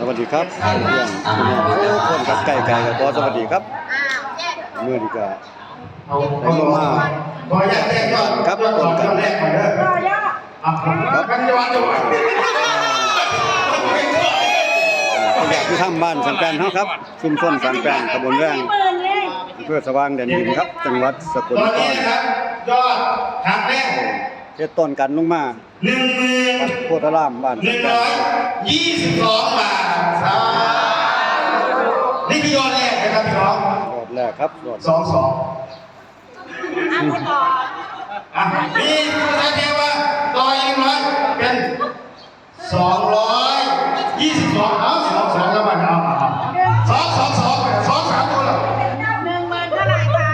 วัสดีครับเรื่องทุกคนกับไก่กับขอสวัสดีครับเมื่อดีกว่าได้มาครับต้นกันครับอยากที่ทำบ้านสังแปลนเขาครับชุมชนสังแปลนตำบลแวงอำเภอสว่างแดนดินครับจังหวัดสกลนครยอดทางแรกเฮ็ดต้นกันลงมาวัดโพธารามบ้านสังแปลน122 บาทนี่คือยอดแรกนะครับพี่น้องยอดแรกครับยอด22นี่คือแสดงว่าต่ออีก100เป็น222เอา22แล้วมันเอา222 2 3คนละ10,000เท่าไหร่คะ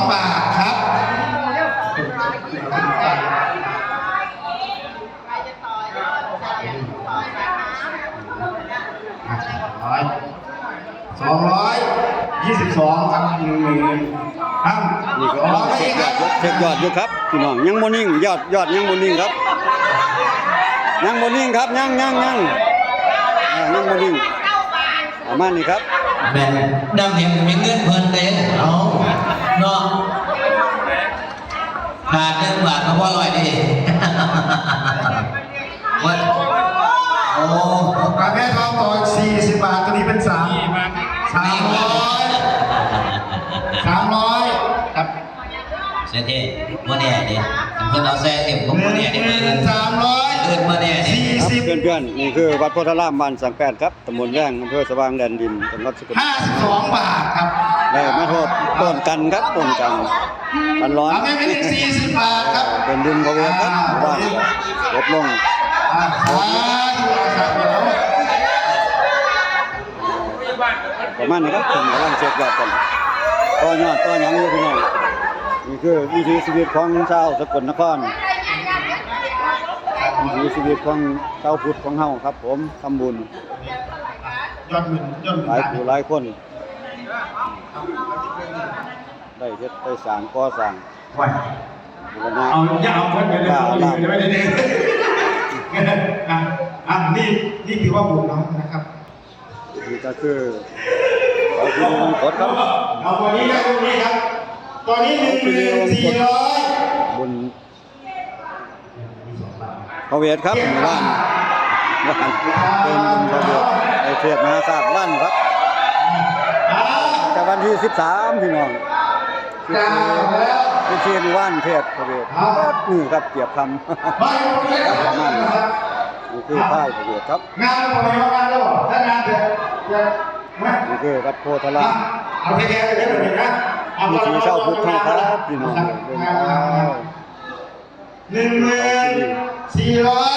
1,222 บาทครับ222ครับ10,000ครับนี่ก็เช็คยอดอยู่ครับพี่น้องยังบ่นิ่งยอดยังบ่นิ่งครับยังบ่นิ่งครับยังบ่นิ่งประมาณนี้ครับแม่ดังเห็นมีเงินเพิ่นเด้เอาเนาะขาด1 บาทก็พอร้อยดิว่าโอ้กาแฟทองต่อ40 บาทตัวนี้เป็น300ครับเสียเท่บ่แน่ดิเพิ่นเอาแซ่เต็มของบ่แน่ดิเพิ่นบ่แน่ดิเพื่อนๆนี่คือวัดโพธารามบ้านสังแปดครับตำบลแว้งอำเภอสว่างแดนดินจังหวัดสกลนคร52 บาทครับได้มาโทษต้นกันครับต้นกันมันร้อนเป็น40 บาทครับเป็นดินพะเวทครับว่างลดลงประมาณนี้ครับผมกำลังเช็คยอดกันต่อยอดต่อยังอยู่พี่น้องนี่คือวิถีชีวิตของชาวสกลนครวิถีชีวิตของชาวพุทธของเฮาครับผมทำบุญยอดเงินหลายผู้หลายคนได้เฮ็ดได้สร้างก่อสร้างบูรณะเอาเพิ่นไปเลยไม่ได้นี่คือว่าบุญน้องนะครับนี่ก็คือเอาที่ดินกดครับเอาตัวนี้ครับตอนนี้1,400บุญพระเวทครับบ้านเป็นบุญพระเวทไอเทศมหาศาสตร์บ้านครับจากวันที่13พี่น้องที่เชียงว่านเทศพระเวทนี่ครับเกียบคำประมาณนี้นี่คือค่ายพระเวทครับงานเราไปงานแล้วถ้างานเสร็จนี่คือวัดโพธารามเอาแค่ๆเลยนะวิถีชาวพุทธครับพี่น้อง1,400